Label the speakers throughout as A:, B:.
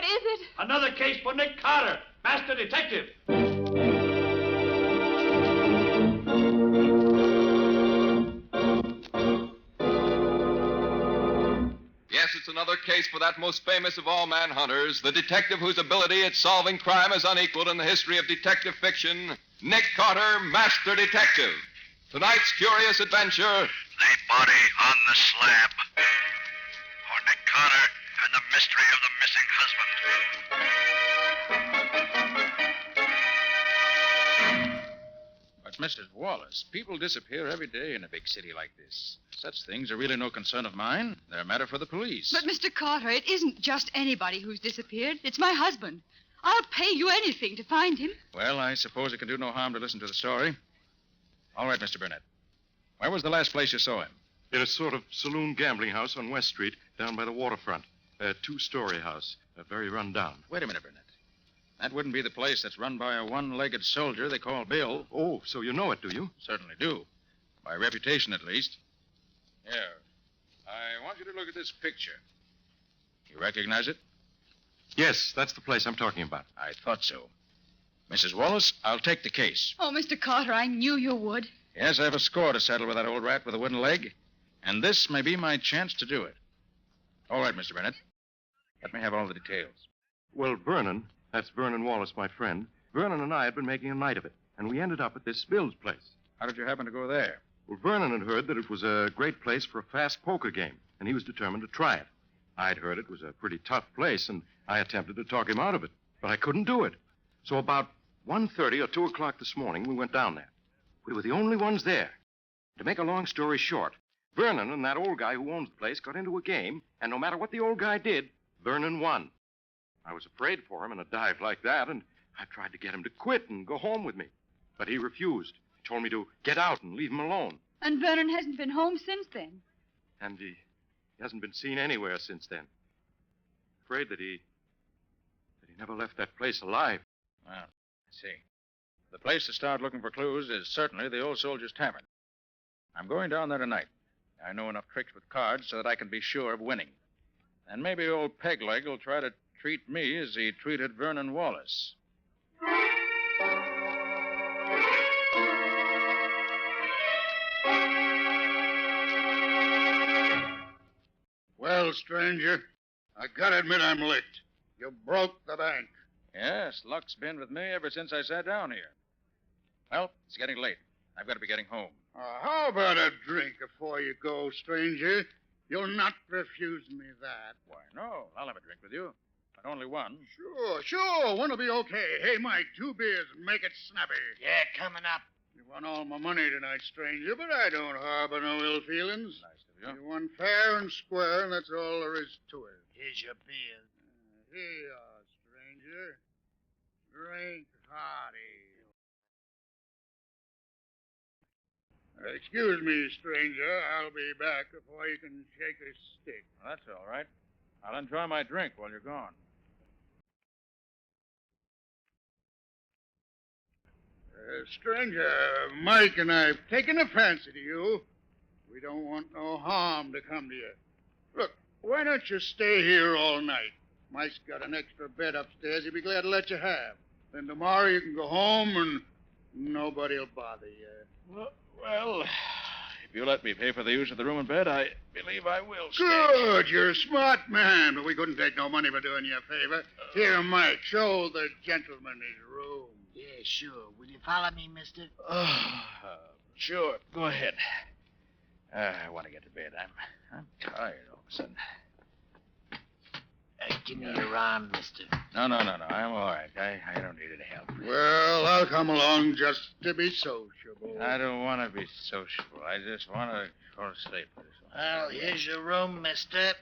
A: is it?
B: Another case for Nick Carter, master detective.
C: Yes, it's another case for that most famous of all manhunters, the detective whose ability at solving crime is unequaled in the history of detective fiction, Nick Carter, Master Detective. Tonight's curious adventure...
D: The body on the slab. For Nick Carter and the mystery of the missing husband.
E: But, Mrs. Wallace, people disappear every day in a big city like this. Such things are really no concern of mine. They're a matter for the police.
A: But, Mr. Carter, it isn't just anybody who's disappeared. It's my husband. I'll pay you anything to find him.
E: Well, I suppose it can do no harm to listen to the story. All right, Mr. Burnett. Where was the last place you saw him?
F: In a sort of saloon gambling house on West Street, down by the waterfront. A two-story house, very run down.
E: Wait a minute, Burnett. That wouldn't be the place that's run by a one-legged soldier they call Bill.
F: Oh, so you know it, do you?
E: Certainly do. By reputation, at least. Here. I want you to look at this picture. You recognize it?
F: Yes, that's the place I'm talking about.
E: I thought so. Mrs. Wallace, I'll take the case.
A: Oh, Mr. Carter, I knew you would.
E: Yes, I have a score to settle with that old rat with a wooden leg, and this may be my chance to do it. All right, Mr. Burnett. Let me have all the details.
F: Well, Vernon, that's Vernon Wallace, my friend, Vernon and I had been making a night of it, and we ended up at this Bill's place.
E: How did you happen to go there?
F: Well, Vernon had heard that it was a great place for a fast poker game, and he was determined to try it. I'd heard it was a pretty tough place, and I attempted to talk him out of it, but I couldn't do it. So about 1:30 or 2 o'clock this morning, we went down there. We were the only ones there. To make a long story short, Vernon and that old guy who owns the place got into a game, and no matter what the old guy did, Vernon won. I was afraid for him in a dive like that, and I tried to get him to quit and go home with me. But he refused. He told me to get out and leave him alone.
A: And Vernon hasn't been home since then.
F: And he hasn't been seen anywhere since then. Afraid that he never left that place alive.
E: Well, I see. The place to start looking for clues is certainly the old soldier's tavern. I'm going down there tonight. I know enough tricks with cards so that I can be sure of winning. And maybe old Pegleg will try to treat me as he treated Vernon Wallace.
G: Well, stranger, I gotta admit I'm licked. You broke the bank.
E: Yes, luck's been with me ever since I sat down here. Well, it's getting late. I've got to be getting home.
G: How about a drink before you go, stranger? You'll not refuse me that.
E: Why, no. I'll have a drink with you. But only one.
G: Sure. One'll be okay. Hey, Mike, 2 beers and make it snappy.
D: Yeah, coming up.
G: You won all my money tonight, stranger, but I don't harbor no ill feelings.
E: Nice of you.
G: You won fair and square, and that's all there is to it.
D: Here's your beer.
G: Here you are, stranger. Drink hearty. Excuse me, stranger. I'll be back before you can shake a stick.
E: Well, that's all right. I'll enjoy my drink while you're gone.
G: Stranger, Mike and I've taken a fancy to you. We don't want no harm to come to you. Look, why don't you stay here all night? Mike's got an extra bed upstairs he'd be glad to let you have. Then tomorrow you can go home and nobody'll bother you.
E: Well, if you let me pay for the use of the room and bed, I believe I will stay.
G: Good, you're a smart man, but we couldn't take no money for doing you a favor. Here, Mike, show the gentleman his room.
D: Yeah, sure. Will you follow me, mister?
E: Sure. Go ahead. I want to get to bed. I'm tired all of a sudden.
D: Give me your arm, mister.
E: No. I'm all right. I don't need any help.
G: Well, I'll come along just to be sociable.
E: I don't want to be sociable. I just want to go to sleep.
D: Well, here's your room, mister.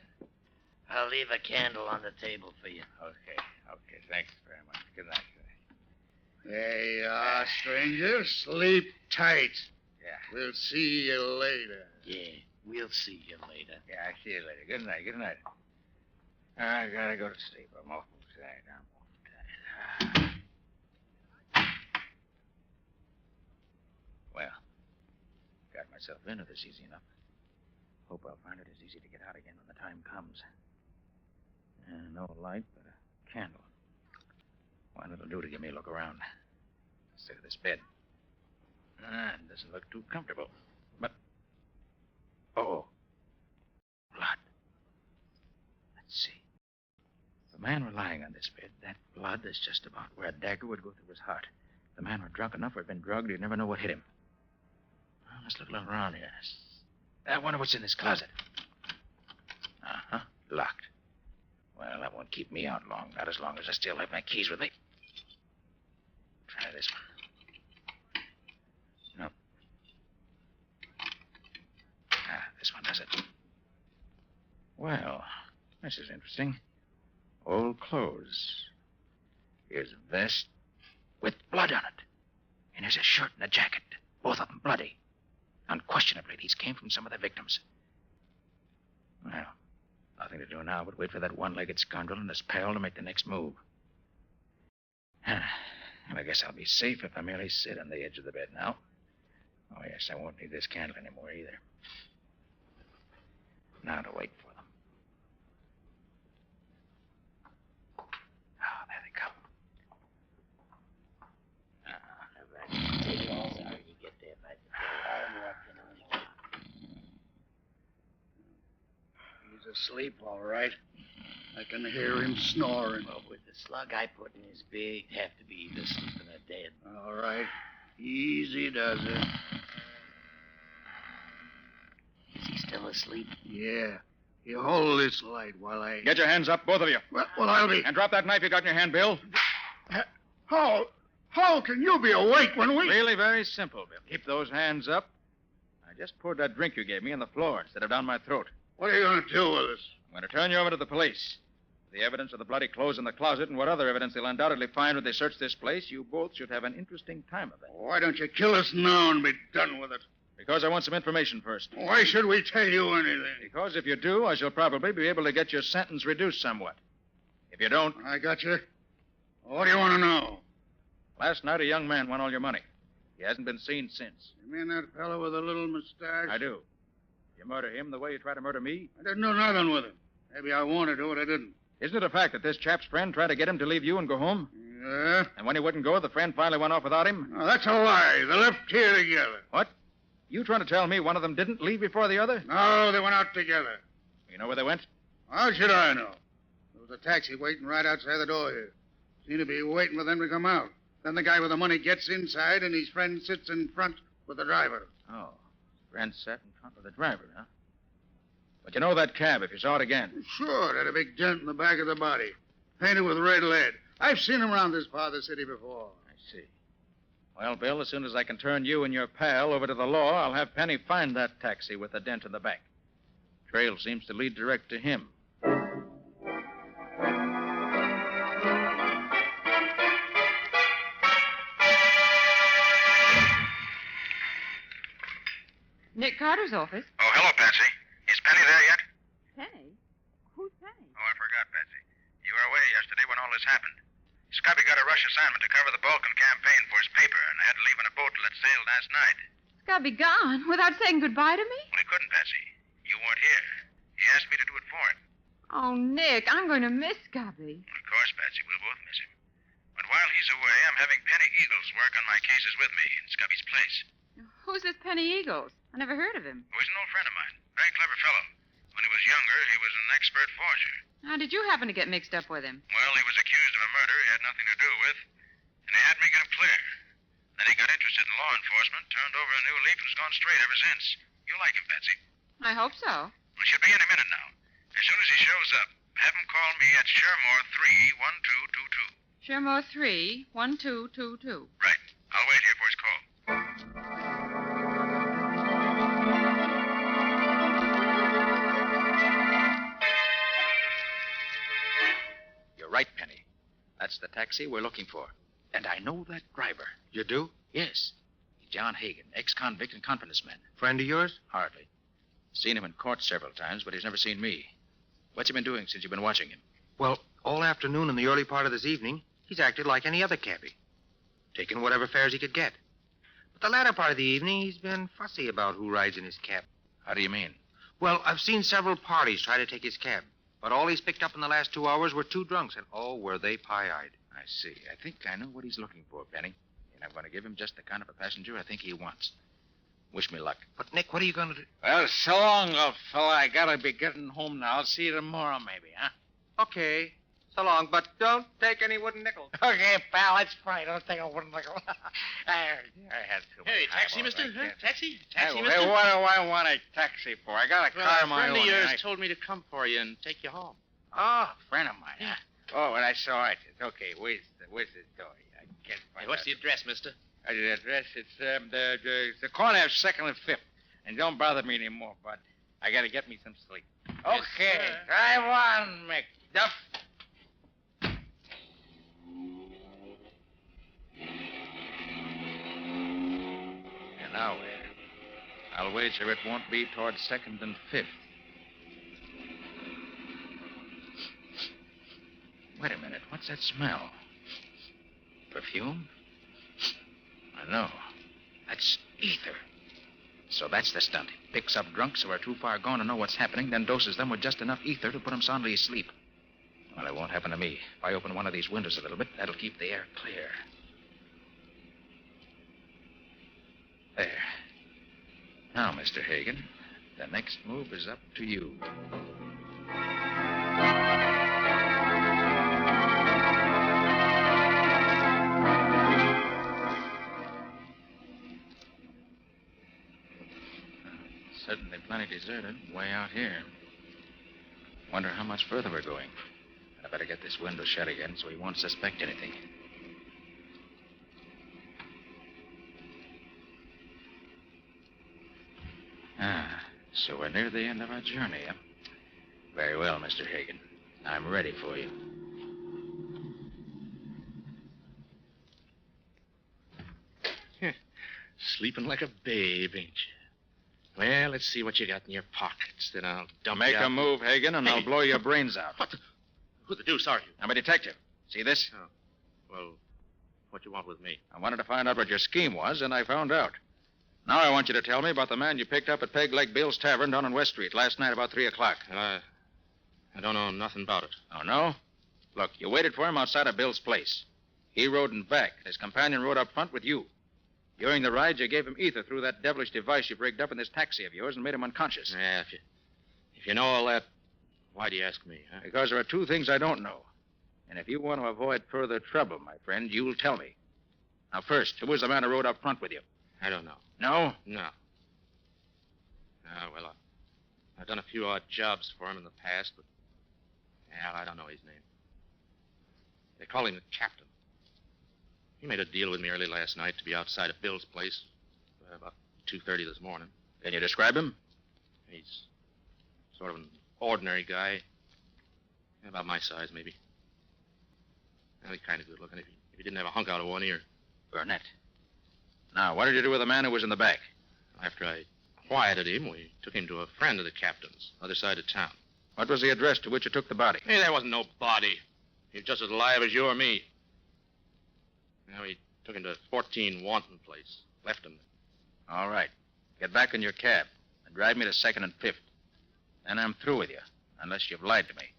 D: I'll leave a candle on the table for you.
E: Okay. Thanks very much. Good night.
G: There you are, stranger. Sleep tight.
E: Yeah.
G: We'll see you later.
D: Yeah, we'll see you later.
E: Yeah, I'll see you later. Good night. I gotta go to sleep. I'm awful tired. Well, got myself into this easy enough. Hope I'll find it as easy to get out again when the time comes. No light, but a candle. One it'll do to give me a look around. Let's look at this bed. It doesn't look too comfortable. But. Oh. Blood. Let's see. If the man were lying on this bed, that blood is just about where a dagger would go through his heart. If the man were drunk enough or had been drugged, he'd never know what hit him. Well, let's look around here. I wonder what's in this closet. Uh-huh. Locked. Well, that won't keep me out long. Not as long as I still have my keys with me. Try this one. No. This one does it. Well, this is interesting. Old clothes. Here's a vest with blood on it. And here's a shirt and a jacket. Both of them bloody. Unquestionably, these came from some of the victims. Well, nothing to do now but wait for that one-legged scoundrel and his pal to make the next move. Well, I guess I'll be safe if I merely sit on the edge of the bed now. Oh, yes, I won't need this candle anymore either. Now to wait for them. Oh, there they come.
G: He's asleep, all right. I can hear him snoring.
H: Well, with the slug I put in his big, it'd have to be either sleeping or dead.
G: All right. Easy does it.
H: Is he still asleep?
G: Yeah. You hold this light while I...
E: Get your hands up, both of you.
G: Well, I'll be...
E: And drop that knife you got in your hand, Bill.
G: How can you be awake when we...
E: Really very simple, Bill. Keep those hands up. I just poured that drink you gave me on the floor instead of down my throat.
G: What are you going to do with us?
E: I'm going to turn you over to the police. The evidence of the bloody clothes in the closet and what other evidence they'll undoubtedly find when they search this place, you both should have an interesting time of it.
G: Why don't you kill us now and be done with it?
E: Because I want some information first.
G: Why should we tell you anything?
E: Because if you do, I shall probably be able to get your sentence reduced somewhat. If you don't...
G: I got you. What do you want to know?
E: Last night, a young man won all your money. He hasn't been seen since.
G: You mean that fellow with the little mustache?
E: I do. You murder him the way you tried to murder me?
G: I didn't do nothing with him. Maybe I wanted to, but I didn't.
E: Isn't it a fact that this chap's friend tried to get him to leave you and go home?
G: Yeah?
E: And when he wouldn't go, the friend finally went off without him?
G: No, that's a lie. They left here together.
E: What? You trying to tell me one of them didn't leave before the other?
G: No, they went out together.
E: You know where they went?
G: How should I know? There was a taxi waiting right outside the door here. Seemed to be waiting for them to come out. Then the guy with the money gets inside, and his friend sits in front with the driver.
E: Oh. Friend sat in front of the driver, huh? But you know that cab if you saw it again.
G: Sure, it had a big dent in the back of the body. Painted with red lead. I've seen them around this part of the city before.
E: I see. Well, Bill, as soon as I can turn you and your pal over to the law, I'll have Penny find that taxi with the dent in the back. Trail seems to lead direct to him.
A: Nick Carter's office.
D: Oh, hello, Patsy. Is Penny there yet?
A: Penny? Who's Penny?
D: Oh, I forgot, Patsy. You were away yesterday when all this happened. Scubby got a rush assignment to cover the Balkan campaign for his paper, and I had to leave in a boat that sailed last night.
A: Scubby gone without saying goodbye to me?
D: Well, he couldn't, Patsy. You weren't here. He asked me to do it for him.
A: Oh, Nick, I'm going to miss Scubby.
D: Of course, Patsy, we'll both miss him. But while he's away, I'm having Penny Eagles work on my cases with me in Scubby's place.
A: Who's this Penny Eagles? I never heard of him.
D: Oh, he's an old friend of mine. Very clever fellow. When he was younger, he was an expert forger.
A: How did you happen to get mixed up with him?
D: Well, he was accused of a murder he had nothing to do with, and he had me get him clear. Then he got interested in law enforcement, turned over a new leaf, and has gone straight ever since. You like him, Patsy.
A: I hope so.
D: Well, she'll be any minute now. As soon as he shows up, have him call me at Shermore 31222.
A: Shermore 31222.
D: Right. I'll wait here for his call.
E: You're right, Penny. That's the taxi we're looking for. And I know that driver.
F: You do?
E: Yes. He's John Hagan, ex-convict and confidence man.
F: Friend of yours?
E: Hardly. Seen him in court several times, but he's never seen me. What's he been doing since you've been watching him?
F: Well, all afternoon and the early part of this evening, he's acted like any other cabbie. Taking whatever fares he could get. But the latter part of the evening, he's been fussy about who rides in his cab.
E: How do you mean?
F: Well, I've seen several parties try to take his cab.
I: But all he's picked up in the last 2 hours were 2 drunks, and oh, were they pie-eyed.
E: I see. I think I know what he's looking for, Penny. And I'm going to give him just the kind of a passenger I think he wants. Wish me luck.
I: But, Nick, what are you going to do?
E: Well, so long, old fella. I gotta be getting home now. I'll see you tomorrow, maybe, huh?
I: Okay. So long, but don't take any wooden nickels.
E: Okay, pal, that's fine. Don't take a wooden nickel. I had to.
J: Hey, taxi, mister? Huh? Taxi? Taxi,
E: Hey,
J: mister?
E: what do I want a taxi for? I got a
J: Well,
E: car
J: a
E: of my
J: friend
E: own.
J: of yours
E: and
J: told me to come for you and take you home.
E: Oh, a friend of mine. Yeah. Oh, and I saw it. It's okay. Where's the door? I can't find
J: Hey, what's
E: out.
J: the address, mister?
E: The address? It's the corner of 2nd and 5th. And don't bother me anymore, bud. I gotta get me some sleep. Okay,
J: sir.
E: drive on, McDuff. And now where? I'll wager it won't be towards 2nd and 5th. Wait a minute. What's that smell? Perfume? I know. That's ether. So that's the stunt. Picks up drunks who are too far gone to know what's happening, then doses them with just enough ether to put them soundly asleep. Well, it won't happen to me. If I open one of these windows a little bit, that'll keep the air clear. There. Now, Mr. Hagen, the next move is up to you. Certainly plenty deserted, way out here. Wonder how much further we're going. I better get this window shut again so he won't suspect anything. So we're near the end of our journey, huh? Very well, Mr. Hagen. I'm ready for you.
J: Sleeping like a babe, ain't you? Well, let's see what you got in your pockets. Then I'll dump
E: Make
J: you out.
E: a move, Hagen, and I'll blow your brains out.
J: What the... Who the deuce are you?
E: I'm a detective. See this?
J: Oh. Well, what you want with me?
E: I wanted to find out what your scheme was, and I found out. Now I want you to tell me about the man you picked up at Peg Leg Bill's Tavern down on West Street last night about 3 o'clock.
J: Well, I don't know nothing about it.
E: Oh, no? Look, you waited for him outside of Bill's place. He rode in back. His companion rode up front with you. During the ride, you gave him ether through that devilish device you've rigged up in this taxi of yours and made him unconscious.
J: Yeah, if you know all that, why do you ask me, huh?
E: Because there are 2 things I don't know. And if you want to avoid further trouble, my friend, you'll tell me. Now, first, who was the man who rode up front with you?
J: I don't know.
E: No?
J: No. Well, I've done a few odd jobs for him in the past, but I don't know his name. They call him the captain. He made a deal with me early last night to be outside of Bill's place about 2:30 this morning.
E: Can you describe him?
J: He's sort of an ordinary guy. About my size, maybe. Well, he's kind of good looking if he didn't have a hunk out of one ear.
E: Burnett. Now, what did you do with the man who was in the back?
J: After I quieted him, we took him to a friend of the captain's, other side of town.
E: What was the address to which you took the body?
J: Hey, there wasn't no body. He was just as alive as you or me. Now, we took him to 14 Wanton Place. Left him there.
E: All right. Get back in your cab and drive me to 2nd and 5th. Then I'm through with you, unless you've lied to me.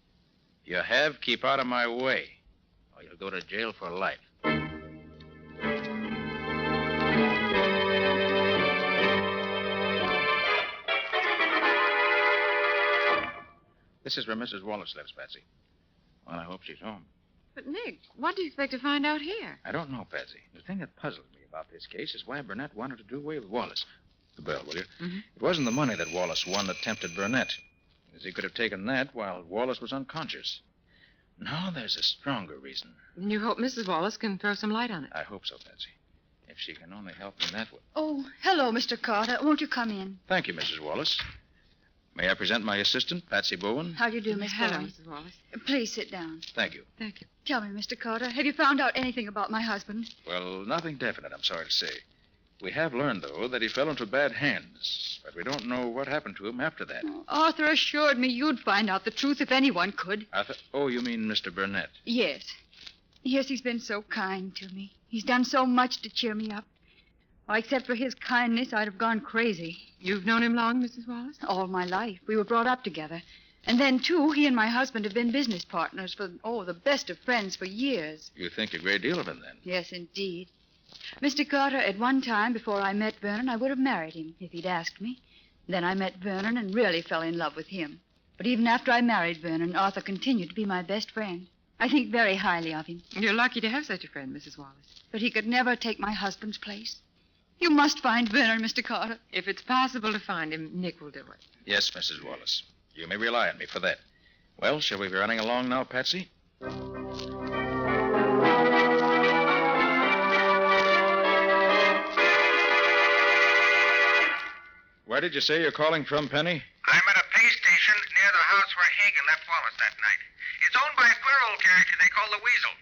E: If you have, keep out of my way, or you'll go to jail for life. This is where Mrs. Wallace lives, Patsy. Well, I hope she's home.
K: But, Nick, what do you expect to find out here?
E: I don't know, Patsy. The thing that puzzles me about this case is why Burnett wanted to do away with Wallace. The bell, will you?
K: Mm-hmm.
E: It wasn't the money that Wallace won that tempted Burnett, as he could have taken that while Wallace was unconscious. No, there's a stronger reason.
K: And you hope Mrs. Wallace can throw some light on it.
E: I hope so, Patsy. If she can only help me that way.
A: Oh, hello, Mr. Carter. Won't you come in?
E: Thank you, Mrs. Wallace. May I present my assistant, Patsy Bowen?
A: How do you do, Miss
K: Hello,
A: Bowen?
K: Mrs. Wallace.
A: Please sit down.
E: Thank you.
K: Thank you.
A: Tell me, Mr. Carter, have you found out anything about my husband?
E: Well, nothing definite, I'm sorry to say. We have learned, though, that he fell into bad hands, but we don't know what happened to him after that.
A: Arthur assured me you'd find out the truth if anyone could.
E: Arthur? Oh, you mean Mr. Burnett?
A: Yes. Yes, he's been so kind to me. He's done so much to cheer me up. Why, except for his kindness, I'd have gone crazy.
K: You've known him long, Mrs. Wallace?
A: All my life. We were brought up together. And then, too, he and my husband have been business partners for, the best of friends for years.
E: You think a great deal of him, then?
A: Yes, indeed. Mr. Carter, at one time, before I met Vernon, I would have married him if he'd asked me. Then I met Vernon and really fell in love with him. But even after I married Vernon, Arthur continued to be my best friend. I think very highly of him.
K: You're lucky to have such a friend, Mrs. Wallace.
A: But he could never take my husband's place. You must find Vernon, Mr. Carter.
K: If it's possible to find him, Nick will do it.
E: Yes, Mrs. Wallace. You may rely on me for that. Well, shall we be running along now, Patsy? Where did you say you're calling from, Penny?
D: I'm at a pay station near the house where Hagen left Wallace that night. It's owned by a queer old character they call the Weasel.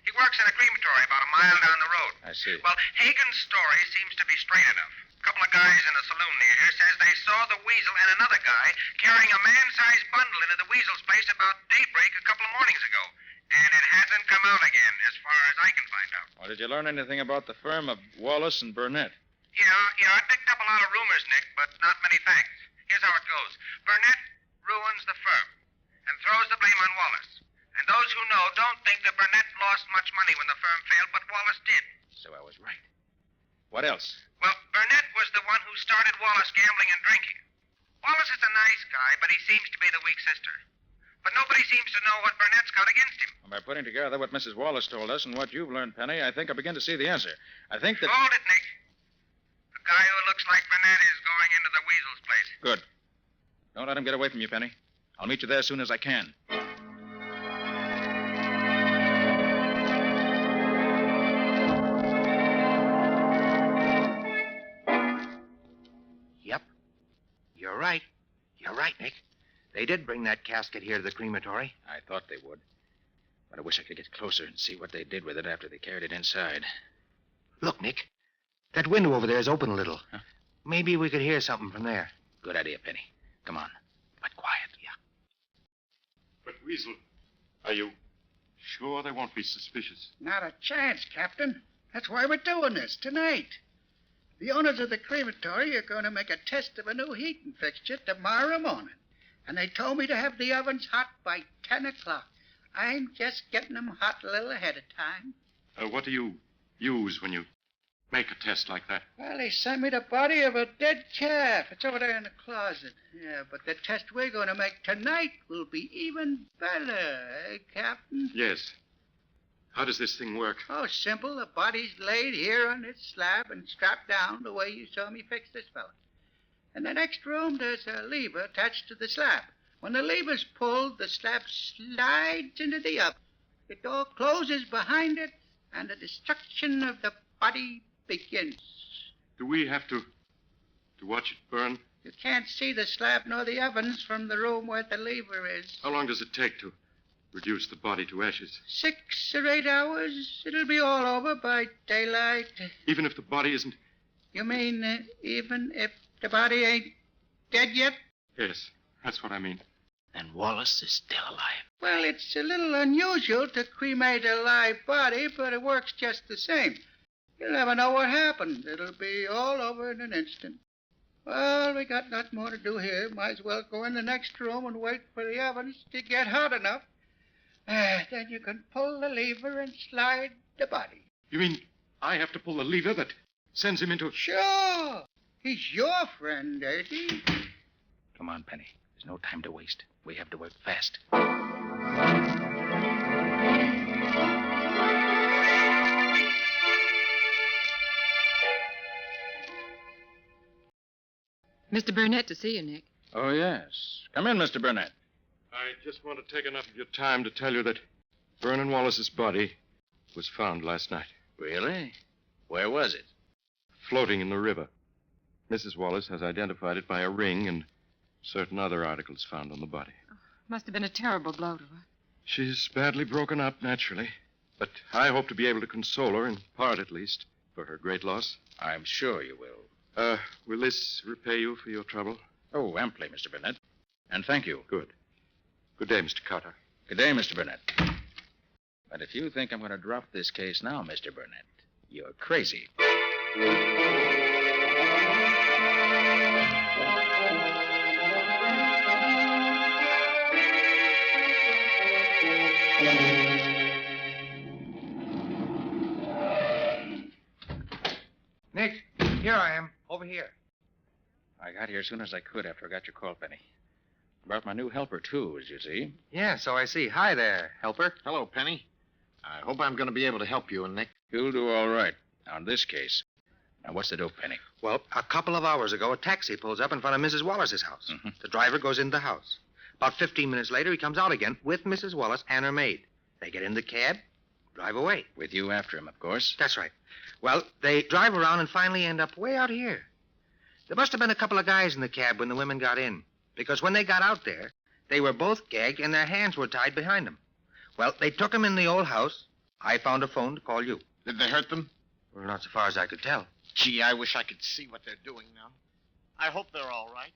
D: He works in a crematory about a mile down the road.
E: I see.
D: Well, Hagen's story seems to be straight enough. A couple of guys in a saloon near here says they saw the Weasel and another guy carrying a man-sized bundle into the Weasel's place about daybreak a couple of mornings ago. And it hasn't come out again, as far as I can find out.
E: Well, did you learn anything about the firm of Wallace and Burnett?
D: Yeah, I picked up a lot of rumors, Nick, but not many facts. Here's how it goes. Burnett ruins the firm and throws the blame on Wallace. And those who know don't think that Burnett lost much money when the firm failed, but Wallace did.
E: So I was right. What else?
D: Well, Burnett was the one who started Wallace gambling and drinking. Wallace is a nice guy, but he seems to be the weak sister. But nobody seems to know what Burnett's got against him.
E: Well, by putting together what Mrs. Wallace told us and what you've learned, Penny, I think I begin to see the answer. I think that...
D: Hold it, Nick. The guy who looks like Burnett is going into the Weasel's place.
E: Good. Don't let him get away from you, Penny. I'll meet you there as soon as I can.
H: Yep. You're right. You're right, Nick. They did bring that casket here to the crematory.
E: I thought they would. But I wish I could get closer and see what they did with it after they carried it inside.
H: Look, Nick. That window over there is open a little.
E: Huh?
H: Maybe we could hear something from there.
E: Good idea, Penny. Come on. But quiet.
H: Yeah.
F: But, Weasel, are you sure they won't be suspicious?
G: Not a chance, Captain. That's why we're doing this tonight. The owners of the crematory are going to make a test of a new heating fixture tomorrow morning. And they told me to have the ovens hot by 10 o'clock. I'm just getting them hot a little ahead of time.
F: What do you use when you make a test like that?
G: Well, they sent me the body of a dead calf. It's over there in the closet. Yeah, but the test we're going to make tonight will be even better, eh, Captain?
F: Yes. How does this thing work?
G: Oh, simple. The body's laid here on this slab and strapped down the way you saw me fix this fella. In the next room, there's a lever attached to the slab. When the lever's pulled, the slab slides into the oven. The door closes behind it, and the destruction of the body begins.
F: Do we have to watch it burn?
G: You can't see the slab nor the ovens from the room where the lever is.
F: How long does it take to reduce the body to ashes?
G: 6 or 8 hours. It'll be all over by daylight.
F: Even if the body isn't...
G: You mean even if the body ain't dead yet?
F: Yes, that's what I mean.
H: And Wallace is still alive.
G: Well, it's a little unusual to cremate a live body, but it works just the same. You'll never know what happened. It'll be all over in an instant. Well, we got nothing more to do here. Might as well go in the next room and wait for the ovens to get hot enough. Then you can pull the lever and slide the body.
F: You mean I have to pull the lever that sends him into...
G: Sure. He's your friend, ain't he?
E: Come on, Penny. There's no time to waste. We have to work fast.
K: Mr. Burnett to see you, Nick.
E: Oh, yes. Come in, Mr. Burnett.
F: I just want to take enough of your time to tell you that Vernon Wallace's body was found last night.
E: Really? Where was it?
F: Floating in the river. Mrs. Wallace has identified it by a ring and certain other articles found on the body.
K: Must have been a terrible blow to her.
F: She's badly broken up, naturally. But I hope to be able to console her, in part at least, for her great loss.
E: I'm sure you will.
F: Will this repay you for your trouble?
E: Oh, amply, Mr. Burnett. And thank you.
F: Good. Good day, Mr. Carter.
E: Good day, Mr. Burnett. But if you think I'm going to drop this case now, Mr. Burnett, you're crazy.
H: Nick, here I am. Over here.
E: I got here as soon as I could after I got your call, Penny. Brought my new helper, too, as you see.
H: Yeah, so I see. Hi there, helper.
L: Hello, Penny. I hope I'm going to be able to help you and Nick.
E: You'll do all right on this case. Now, what's the dope, Penny?
H: Well, a couple of hours ago, a taxi pulls up in front of Mrs. Wallace's house.
E: Mhm.
H: The driver goes into the house. About 15 minutes later, he comes out again with Mrs. Wallace and her maid. They get in the cab, drive away.
E: With you after him, of course.
H: That's right. Well, they drive around and finally end up way out here. There must have been a couple of guys in the cab when the women got in, because when they got out there, they were both gagged and their hands were tied behind them. Well, they took them in the old house. I found a phone to call you.
L: Did they hurt them?
H: Well, not so far as I could tell.
L: Gee, I wish I could see what they're doing now. I hope they're all right.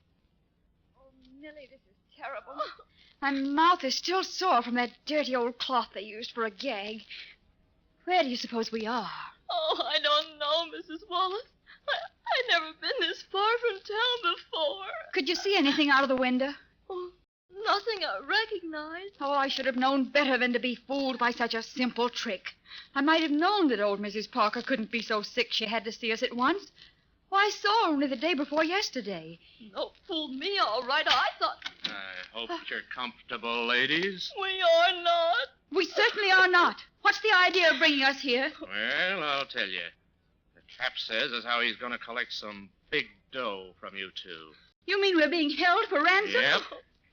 A: Oh, Millie, this is terrible. My mouth is still sore from that dirty old cloth they used for a gag. Where do you suppose we are?
M: Oh, I don't know, Mrs. Wallace. I never been this far from town before.
A: Could you see anything out of the window?
M: Oh, nothing I recognize.
A: Oh, I should have known better than to be fooled by such a simple trick. I might have known that old Mrs. Parker couldn't be so sick she had to see us at once. Why, I saw her only the day before yesterday.
M: No, fooled me all right. I thought
J: I hope you're comfortable, ladies.
M: we are not.
A: We certainly are not. What's the idea of bringing us here?
J: Well, I'll tell you. The chap says as how he's going to collect some big dough from you two.
A: You mean we're being held for ransom?
J: Yep.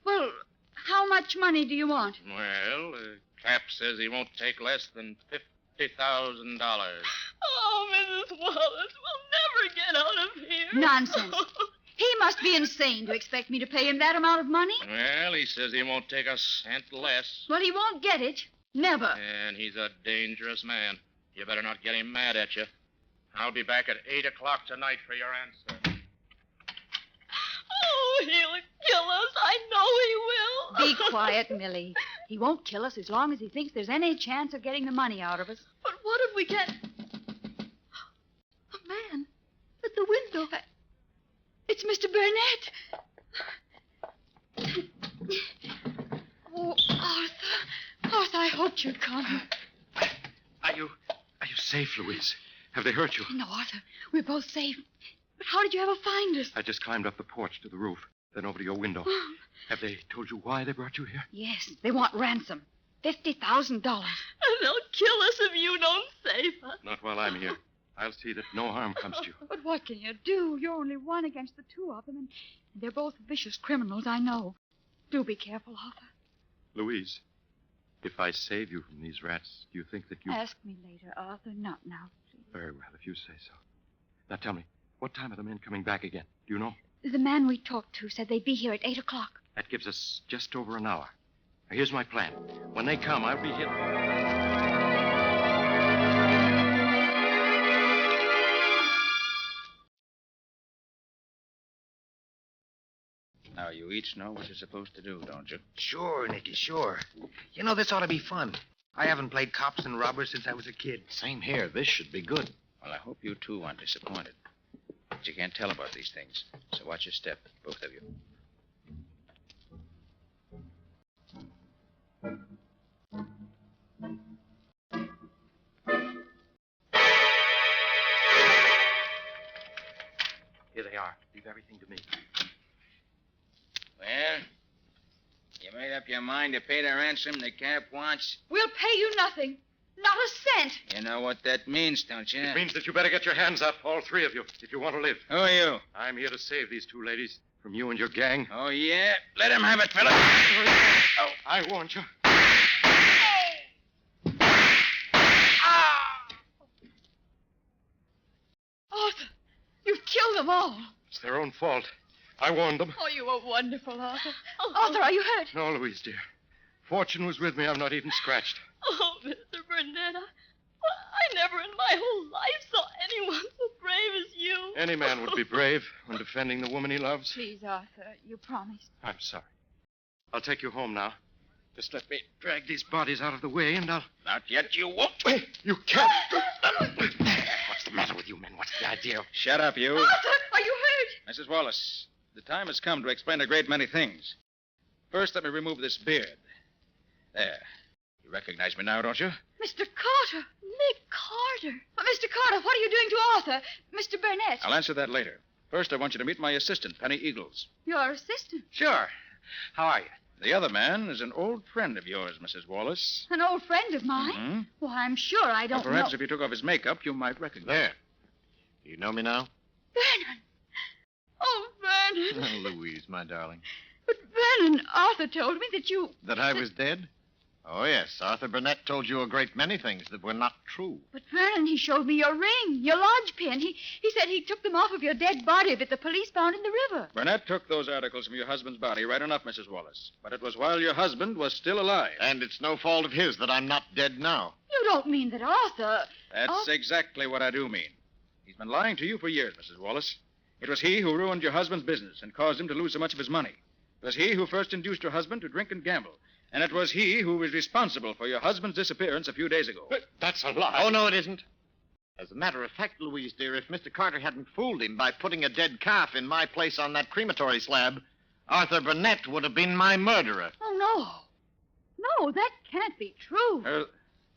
A: Well, how much money do you want?
J: Well, the chap says he won't take less than $50,000.
M: Oh, Mrs. Wallace, we'll never get out of here.
A: Nonsense. He must be insane to expect me to pay him that amount of money.
J: Well, he says he won't take a cent less.
A: Well, he won't get it. Never.
J: And he's a dangerous man. You better not get him mad at you. I'll be back at 8 o'clock tonight for your answer.
M: Oh, he'll kill us. I know he will.
A: Be quiet, Millie. He won't kill us as long as he thinks there's any chance of getting the money out of us.
M: But what if we can't? A man at the window.
A: It's Mr. Burnett. Oh, Arthur. Arthur, I hoped you'd come.
F: Are you safe, Louise? Have they hurt you?
A: No, Arthur. We're both safe. But how did you ever find us?
F: I just climbed up the porch to the roof, then over to your window. Have they told you why they brought you here?
A: Yes, they want ransom. $50,000.
M: And they'll kill us if you don't save us.
F: Not while I'm here. I'll see that no harm comes to you.
A: But what can you do? You're only one against the two of them, and they're both vicious criminals, I know. Do be careful, Arthur.
F: Louise, if I save you from these rats, do you think that you...
A: Ask me later, Arthur. Not now, please.
F: Very well, if you say so. Now tell me, what time are the men coming back again? Do you know?
A: The man we talked to said they'd be here at 8 o'clock.
F: That gives us just over an hour. Now, here's my plan. When they come, I'll be here.
E: Now, you each know what you're supposed to do, don't you?
H: Sure, Nicky, sure. You know, this ought to be fun. I haven't played cops and robbers since I was a kid.
L: Same here. This should be good.
E: Well, I hope you two aren't disappointed. But you can't tell about these things. So watch your step, both of you.
F: Here they are. Leave everything to me.
I: Well, you made up your mind to pay the ransom the cap wants?
A: We'll pay you nothing. Not a cent.
I: You know what that means, don't you?
F: It means that you better get your hands up, all three of you, if you want to live.
I: Who are you?
F: I'm here to save these two ladies from you and your gang.
I: Oh, yeah? Let him have it, fella.
F: Oh, I warned you.
A: Arthur, you've killed them all.
F: It's their own fault. I warned them.
M: Oh, you were wonderful, Arthur.
A: Arthur, are you hurt?
F: No, Louise, dear. Fortune was with me. I'm not even scratched.
M: Oh, Mr. Burnett, I never in my whole life saw anyone so brave as you.
F: Any man would be brave when defending the woman he loves.
A: Please, Arthur, you promised.
F: I'm sorry. I'll take you home now. Just let me drag these bodies out of the way, and I'll...
I: Not yet, you won't.
F: You can't. What's the matter with you men? What's the idea?
I: Shut up, you.
A: Arthur, are you hurt?
J: Mrs. Wallace, the time has come to explain a great many things. First, let me remove this beard. There.
E: You recognize me now, don't you?
A: Mr. Carter. Nick Carter. But Mr. Carter, what are you doing to Arthur? Mr. Burnett.
E: I'll answer that later. First, I want you to meet my assistant, Penny Eagles.
A: Your assistant.
H: Sure. How are you?
E: The other man is an old friend of yours, Mrs. Wallace.
A: An old friend of mine?
E: Mm-hmm.
A: Well, I'm sure I don't
E: Perhaps
A: know.
E: if you took off his makeup, you might recognize
L: There.
E: him.
L: You know me now?
A: Vernon. Oh, Vernon.
L: Louise, my darling.
A: But, Vernon, Arthur told me that you...
L: That I was dead? Oh, yes. Arthur Burnett told you a great many things that were not true.
A: But, Vernon, he showed me your ring, your lodge pin. He said he took them off of your dead body that the police found in the river.
E: Burnett took those articles from your husband's body, right enough, Mrs. Wallace. But it was while your husband was still alive.
L: And it's no fault of his that I'm not dead now.
A: You don't mean that Arthur...
E: That's exactly what I do mean. He's been lying to you for years, Mrs. Wallace. It was he who ruined your husband's business and caused him to lose so much of his money. It was he who first induced your husband to drink and gamble. And it was he who was responsible for your husband's disappearance a few days ago.
L: But that's a lie. Oh, no, it isn't. As a matter of fact, Louise, dear, if Mr. Carter hadn't fooled him by putting a dead calf in my place on that crematory slab, Arthur Burnett would have been my murderer.
A: Oh, no. No, that can't be true.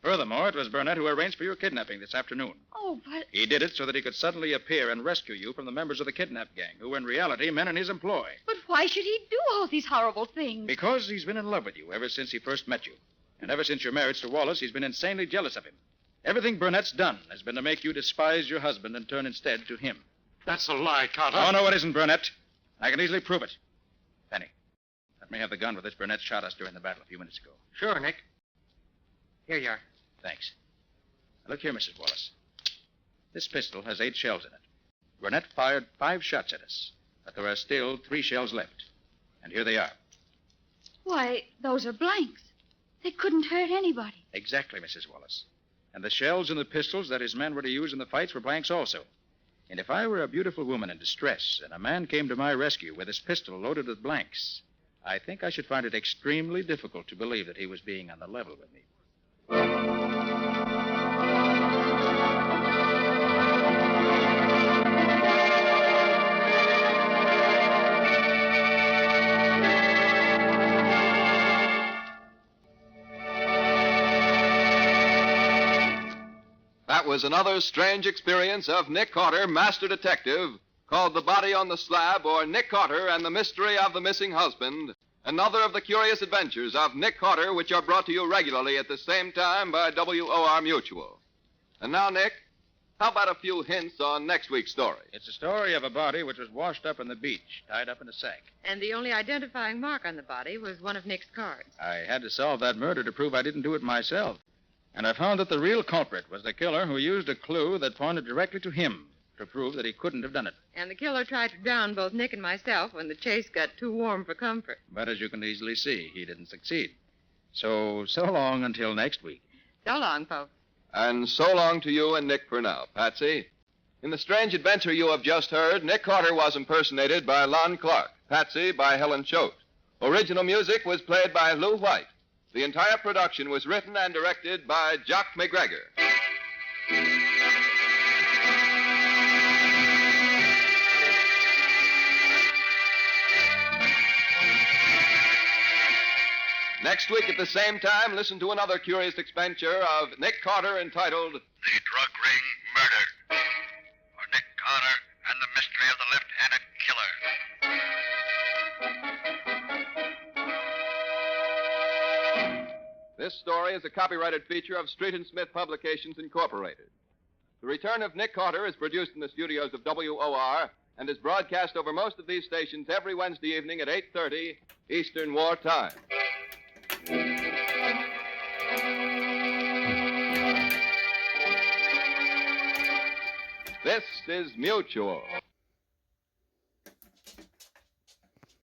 E: Furthermore, it was Burnett who arranged for your kidnapping this afternoon.
A: Oh, but...
E: He did it so that he could suddenly appear and rescue you from the members of the kidnap gang, who were in reality men in his employ.
A: But why should he do all these horrible things?
E: Because he's been in love with you ever since he first met you. And ever since your marriage to Wallace, he's been insanely jealous of him. Everything Burnett's done has been to make you despise your husband and turn instead to him.
L: That's a lie, Carter.
E: Oh, no, it isn't, Burnett. I can easily prove it. Penny, let me have the gun with which Burnett shot us during the battle a few minutes ago.
H: Sure, Nick. Here you are.
E: Thanks. Now, look here, Mrs. Wallace. This pistol has 8 shells in it. Burnett fired 5 shots at us, but there are still 3 shells left. And here they are.
A: Why, those are blanks. They couldn't hurt anybody.
E: Exactly, Mrs. Wallace. And the shells in the pistols that his men were to use in the fights were blanks also. And if I were a beautiful woman in distress and a man came to my rescue with his pistol loaded with blanks, I think I should find it extremely difficult to believe that he was being on the level with me.
C: That was another strange experience of Nick Carter, Master Detective, called The Body on the Slab, or Nick Carter and the Mystery of the Missing Husband. Another of the curious adventures of Nick Carter, which are brought to you regularly at the same time by WOR Mutual. And now, Nick, how about a few hints on next week's story?
E: It's a story of a body which was washed up on the beach, tied up in a sack.
K: And the only identifying mark on the body was one of Nick's cards.
E: I had to solve that murder to prove I didn't do it myself. And I found that the real culprit was the killer who used a clue that pointed directly to him to prove that he couldn't have done it.
K: And the killer tried to drown both Nick and myself when the chase got too warm for comfort.
E: But as you can easily see, he didn't succeed. So long until next week.
K: So long, folks.
C: And so long to you and Nick for now, Patsy. In the strange adventure you have just heard, Nick Carter was impersonated by Lon Clark, Patsy by Helen Choate. Original music was played by Lou White. The entire production was written and directed by Jock McGregor. Next week at the same time, listen to another curious adventure of Nick Carter entitled
D: The Drug Ring Murder. Or Nick Carter and the Mystery of the Left-Handed Killer.
C: This story is a copyrighted feature of Street and Smith Publications, Incorporated. The Return of Nick Carter is produced in the studios of WOR and is broadcast over most of these stations every Wednesday evening at 8:30 Eastern War Time. This is Mutual.